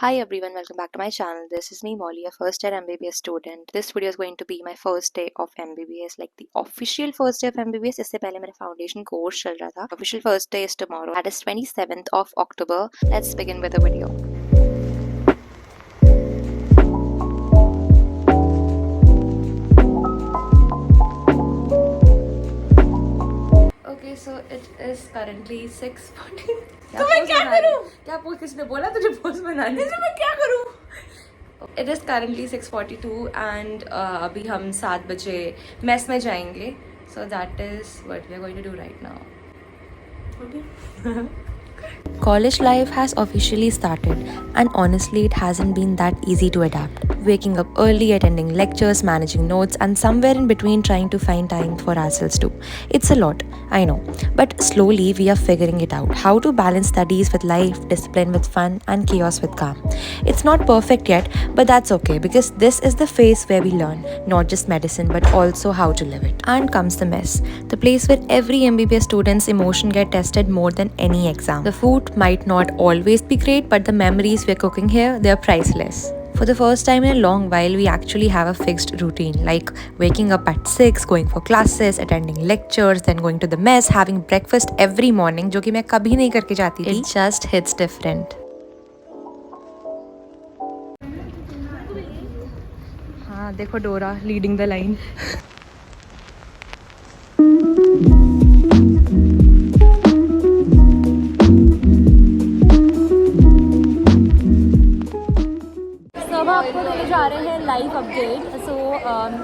Hi everyone, welcome back to my channel. This is me Molly, a first year MBBS student. This video is going to be my first day of MBBS, like the official first day of MBBS. इससे पहले मेरा foundation course चल रहा था. Official first day is tomorrow. That is 27th of October. Let's begin with the video. Okay, so it is currently 6:40. तो मैं क्या करूं? क्या पोस्ट किसने बोला तुझे पोस्ट बनाने? इसमें मैं क्या करूं? It is currently 6:42 and अभी हम 7 बजे मेस में जाएंगे. So that is what we are going to do right now. Okay. College life has officially started, and honestly, it hasn't been that easy to adapt. Waking up early, attending lectures, managing notes, and somewhere in between trying to find time for ourselves too. It's a lot, I know, but slowly we are figuring it out. How to balance studies with life, discipline with fun, and chaos with calm. It's not perfect yet, but that's okay because this is the phase where we learn not just medicine but also how to live it. And comes the mess, the place where every MBBS student's emotion get tested more than any exam. The food might not always be great, but the memories we're cooking here, they're priceless. For the first time in a long while, we actually have a fixed routine, like waking up at 6, going for classes, attending lectures, then going to the mess, having breakfast every morning, जो कि मैं कभी नहीं करके जाती थी. It just hits different. हाँ देखो डोरा लीडिंग द लाइन. अब आपको देने जा रहे हैं लाइव अपडेट. सो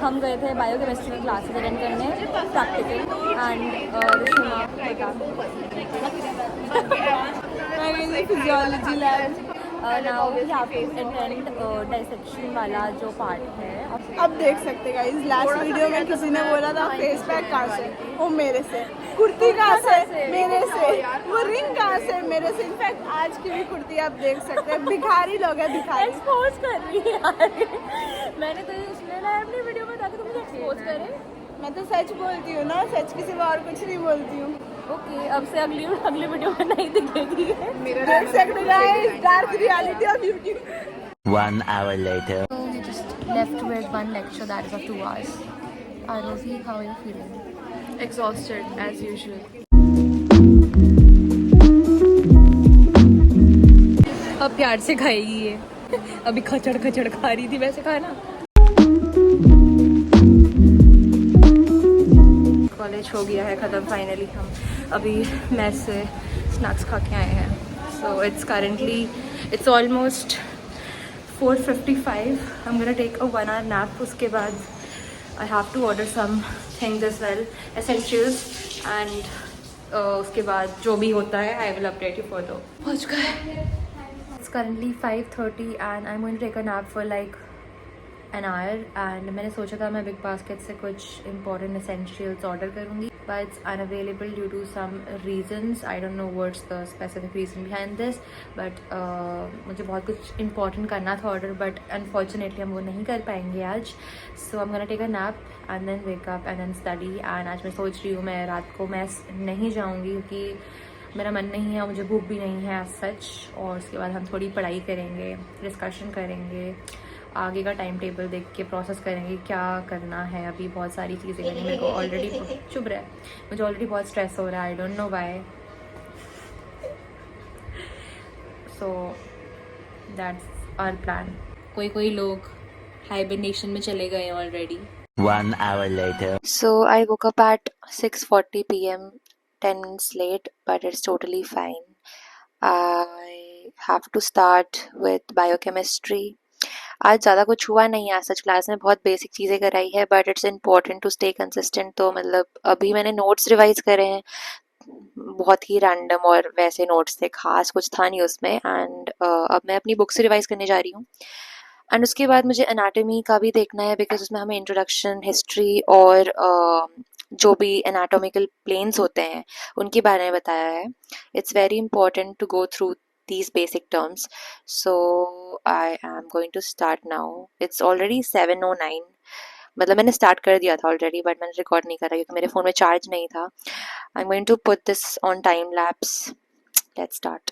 हम गए थे बायोकेमिस्ट्री क्लासेस अटेंड करने practical and physiology lab. Now we have to attend dissection वाला जो पार्ट है. अब देख सकते हैं गाइस, लास्ट वीडियो में किसी ने बोला था फेस पैक कहाँ से, वो मेरे से. कुर्ती कहाँ से, मेरे से. वो रिंग कहाँ से, मेरे से. इनफैक्ट आज की भी कुर्ती आप देख सकते हैं. भिखारी लोग हैं, भिखारी. एक्सपोज कर रही है यार. मैंने तो इसलिए लाया अपनी वीडियो में ताकि तुम मुझे एक्सपोज करें. मैं तो सच बोलती हूँ ना, सच किसी और कुछ नहीं बोलती हूँ. ओके, अब से अगली वीडियो में नहीं दिखेगी. देख सकते हैं dark reality of YouTube. 1 hour later. So we just left with one lecture that is of 2 hours. Rosie, how are you feeling? Exhausted as usual. अब प्यार से खाएगी ये. अभी खचड़ खचड़ खा रही थी, वैसे खाना. कॉलेज हो गया है ख़त्म फाइनली. हम अभी मेस से स्नैक्स खा के आए हैं. So it's almost 4:55. I'm gonna take a 1 hour nap. उसके बाद I have to order some things as well, essentials, and उसके बाद जो भी होता है I will update you further. पहुँच गए. It's currently 5:30 and I'm going to take a nap for like an hour. And मैंने सोचा था मैं बिग बास्केट से कुछ important essentials ऑर्डर करूँगी, but it's unavailable due to some reasons. I don't know what's the specific reason behind this, but मुझे बहुत कुछ important करना था ऑर्डर, but unfortunately हम वो नहीं कर पाएंगे आज. So I'm gonna take a nap and then wake up and then study. And आज मैं सोच रही हूँ मैं रात को मैस नहीं जाऊँगी क्योंकि मेरा मन नहीं है, मुझे भूख भी नहीं है सच. और उसके बाद हम थोड़ी पढ़ाई करेंगे, डिस्कशन करेंगे, आगे का टाइम टेबल देख के प्रोसेस करेंगे क्या करना है. अभी बहुत सारी चीज़ें करनी. मेरे को ऑलरेडी चुप रहा है, मुझे ऑलरेडी बहुत स्ट्रेस हो रहा है. I don't know why. So that's our plan. कोई लोग हाइबरनेशन में चले गए हैं already. 1 hour later. So I woke up at 6:40 p.m. 10 minutes late, but it's totally fine. I have to start with biochemistry. आज ज़्यादा कुछ हुआ नहीं है सच. क्लास में बहुत बेसिक चीज़ें कराई है, but it's important to stay consistent. तो मतलब अभी मैंने नोट्स रिवाइज करे हैं, बहुत ही रैंडम और वैसे नोट्स थे, खास कुछ था नहीं उसमें. एंड अब मैं अपनी बुक से रिवाइज करने जा रही हूँ. एंड उसके बाद मुझे एनाटॉमी का भी देखना है, बिकॉज उसमें हमें इंट्रोडक्शन, हिस्ट्री और जो भी एनाटॉमिकल प्लेन्स होते हैं उनके बारे में बताया है. It's very important to go through these basic terms. So I am going to start now. It's already 7:09. मतलब मैंने स्टार्ट कर दिया था ऑलरेडी, बट मैंने रिकॉर्ड नहीं करा क्योंकि मेरे फ़ोन में चार्ज नहीं था. I am going to put this on time lapse Let's start.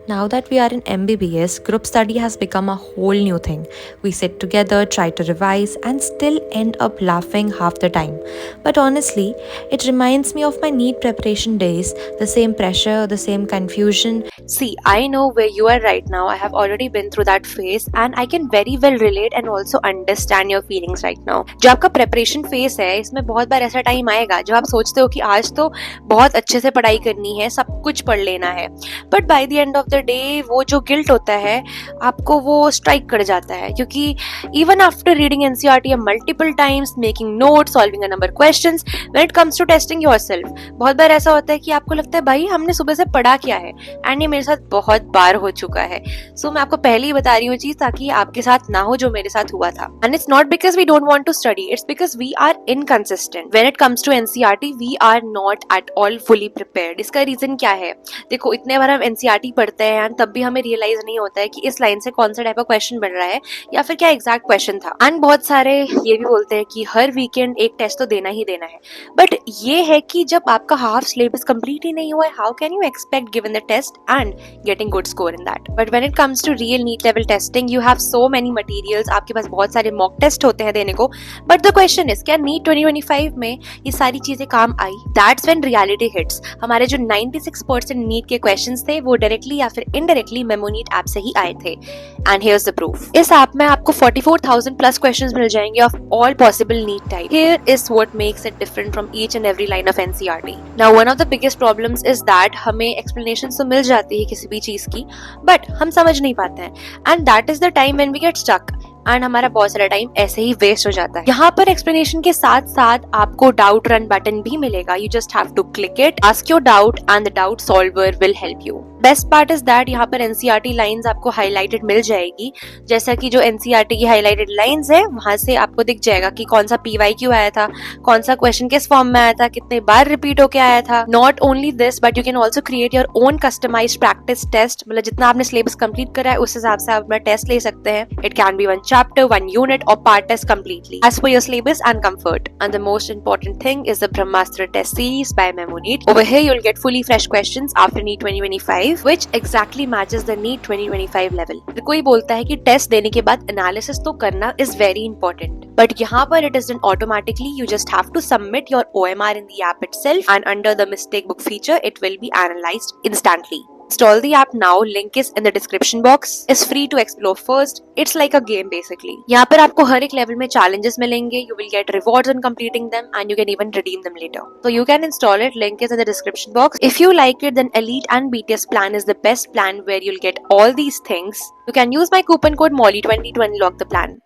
Now that we are in MBBS, group study has become a whole new thing. We sit together, try to revise, and still end up laughing half the time. But honestly, it reminds me of my NEET preparation days, the same pressure, the same confusion. See, I know where you are right now. I have already been through that phase and I can very well relate and also understand your feelings right now. जो आपका preparation phase है, इसमें बहुत बार ऐसा time आएगा जब आप सोचते हो कि आज तो बहुत अच्छे से पढ़ाई करनी है, सब कुछ पढ़ लेना है. But by the end of the day वो जो गिल्ट होता है आपको वो स्ट्राइक कर जाता है क्योंकि even after reading NCERT multiple times, making notes, solving a number questions, when it comes to testing yourself, बहुत बार ऐसा होता है कि आपको लगता है भाई हमने सुबह से पढ़ा क्या है. एंड ये मेरे साथ बहुत बार हो चुका है. सो मैं आपको पहले ही बता रही हूँ चीज ताकि आपके साथ ना हो जो मेरे साथ हुआ था. And it's not because we don't want to study, it's because we are inconsistent. When it comes to NCERT we are not at all fully prepared. इसका रीजन क्या है? देखो, इतने बार हम एनसीईआरटी पढ़ते हैं एंड तब भी हमें रियलाइज नहीं होता है कि इस लाइन से कौन सा टाइप का क्वेश्चन बन रहा है या फिर क्या एग्जैक्ट क्वेश्चन था. एंड बहुत सारे ये भी बोलते हैं कि हर वीकेंड एक टेस्ट तो देना ही देना है. बट ये है कि जब आपका हाफ सिलेबस कंप्लीट ही नहीं हुआ है, how can you expect given the test and getting good score in that. But when it comes to real NEET level testing you have so many materials, आपके पास बहुत सारे मॉक टेस्ट होते हैं देने को. बट द क्वेश्चन इज, क्या NEET 2025 में ये सारी चीजें काम आई? That's when reality hits. हमारे जो 96% नीट के क्वेश्चंस थे वो डायरेक्टली या फिर इनडायरेक्टली मेमोनीट ऐप से ही आए थे. And here's the proof. इस ऐप में आपको 44,000 प्लस क्वेश्चंस मिल जाएंगे of all possible NEET type. Here is what makes it different from each and every line of NCERT. Now one of the biggest problems is that हमें explanation तो मिल जाती है किसी भी चीज की बट हम समझ नहीं पाते हैं. And that is the time when we get stuck and हमारा बहुत सारा टाइम ऐसे ही वेस्ट हो जाता है. यहाँ पर एक्सप्लेनेशन के साथ साथ आपको डाउट रन बटन भी मिलेगा. You just have to click it, ask your doubt and the doubt solver will help you. Best part is that यहाँ पर एनसीईआरटी लाइंस आपको हाईलाइटेड मिल जाएगी. जैसा कि जो एनसीईआरटी की हाईलाइटेड लाइंस है वहां से आपको दिख जाएगा कि कौन सा पीवाईक्यू आया था, कौन सा क्वेश्चन किस फॉर्म में आया था, कितने बार रिपीट होके आया था. Not only this but you can also create your own customized practice test. मतलब जितना आपने सिलेबस कंप्लीट करा है उस हिसाब से आप अपना टेस्ट ले सकते हैं. It can be one chapter, one unit or part test completely as per your syllabus and comfort. And the most important thing is the Brahmastra test series by Memoneat. Over here you'll get fully fresh questions after NEET 2025 which exactly matches the NEET 2025 level. कोई बोलता है कि test देने के बाद analysis तो करना is very important. But यहाँ पर it is done automatically. You just have to submit your OMR in the app itself and under the mistake book feature it will be analyzed instantly. Install the app now, link is in the description box. It's free to explore first. It's like a game basically. यहाँ पर आपको हर एक level में challenges मिलेंगे. You will get rewards on completing them and you can even redeem them later. So you can install it. Link is in the description box. If you like it, then Elite and BTS plan is the best plan where you'll get all these things. You can use my coupon code MOLLY20 to unlock the plan.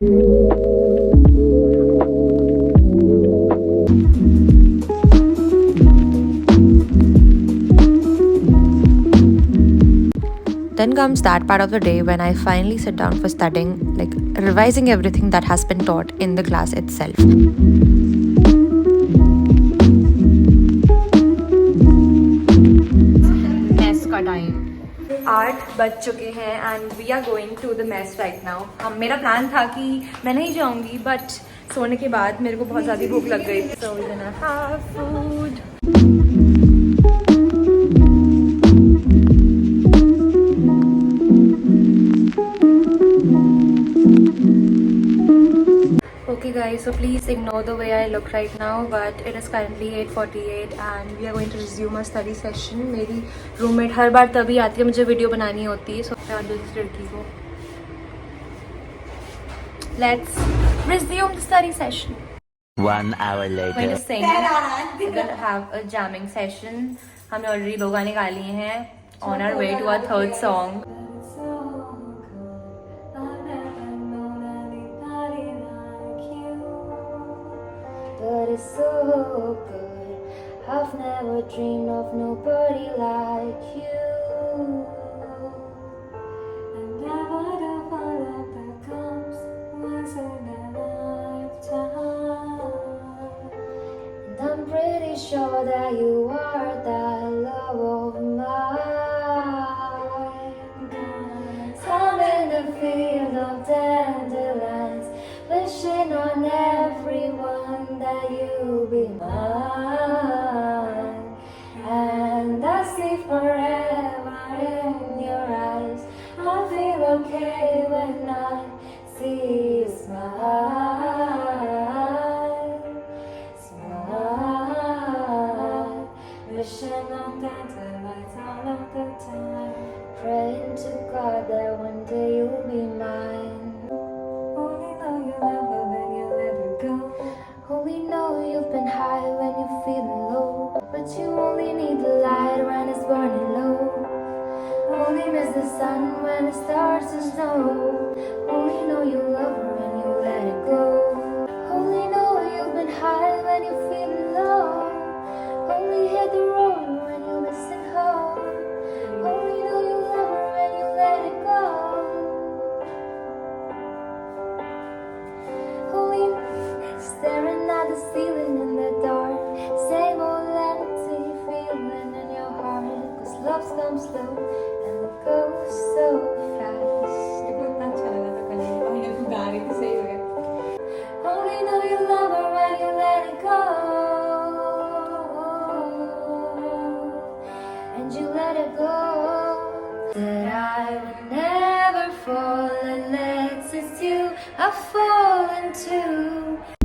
Then comes that part of the day when I finally sit down for studying, like revising everything that has been taught in the class itself. Mess का time 8 बज चुके हैं and we are going to the mess right now. मेरा plan था कि मैं नहीं जाऊंगी बट सोने के बाद मेरे को बहुत ज़्यादा भूख लग गई. So we gonna have food. Okay guys, so please ignore the way I look right now, but it is currently 8:48 and we are going to resume our study session. मेरी रूममेट हर बार तभी आती है मुझे वीडियो बनानी होती है, so मैं दो इस लड़की को. Let's resume the study session. 1 hour We're going later. to sing. We're going to have a jamming session. हमने already 2 गाने गा लिए हैं. On our way to our 3rd song. But it's so good. I've never dreamed of nobody like you. And never the one that comes once in a lifetime. And I'm pretty sure that you are that love of mine. I'm in the field of dandelions, wishing on everyone that you be mine. And I see forever Only know you love her when you let it go. Only know you've been high when you're feeling low. Only hit the road when you're missing home. Only know you love her when you let it go. Only staring at the ceiling in the dark. Same old empty feeling in your heart. 'Cause love comes slow and it goes so fast. Only know you love her when you let it go. And you let it go. That I would never fall unless it's you I've fallen to.